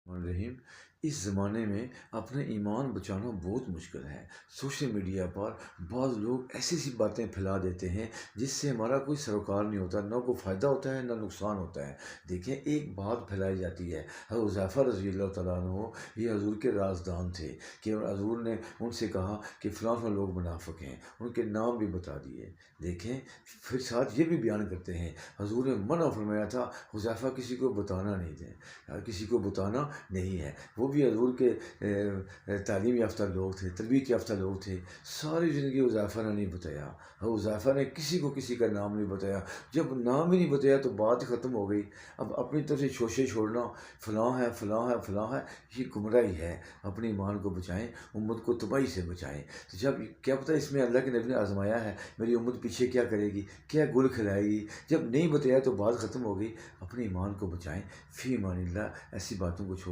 रहीम, इस ज़माने में अपने ईमान बचाना बहुत मुश्किल है। सोशल मीडिया पर बाज़ लोग ऐसी-ऐसी बातें फैला देते हैं जिससे हमारा कोई सरोकार नहीं होता, ना कोई फ़ायदा होता है, ना नुकसान होता है। देखें, एक बात फैलाई जाती है, हज़रत हुज़ैफ़ा रज़ियल्लाहु तआला अन्हु ये हज़ूर के राज़दान थे कि हज़ूर ने उनसे कहा कि फ़लाँ-फ़लाँ लोग मुनाफ़िक हैं, उनके नाम भी बता दिए। देखें, फिर साथ ये भी बयान करते हैं, हज़ूर ने मना फ़रमाया था, हुज़ैफ़ा किसी को बताना नहीं है, किसी को बताना नहीं है। वो भी हज़ूर के तालीम याफ़्ता लोग थे, तरबियत याफ़्ता लोग थे। सारी ज़िंदगी हुज़ैफ़ा ने नहीं बताया। हुज़ैफ़ा ने किसी को किसी का नाम नहीं बताया। जब नाम ही नहीं बताया तो बात ख़त्म हो गई। अब अपनी तरफ से शोशे छोड़ना, फ़लाँ है, फ़लाँ है, फ़लाँ है, ये गुमराही है। अपने ईमान को बचाएँ, उम्मत को तबाही से बचाएँ। तो जब क्या पता इसमें अल्लाह के नबी ने आज़माया है, मेरी उम्मत पीछे क्या करेगी, क्या गुल खिलाएगी। जब नहीं बताया तो बात ख़त्म हो गई। अपने ईमान को बचाएँ। फ़ी अमानिल्लाह, ऐसी बातों को छोड़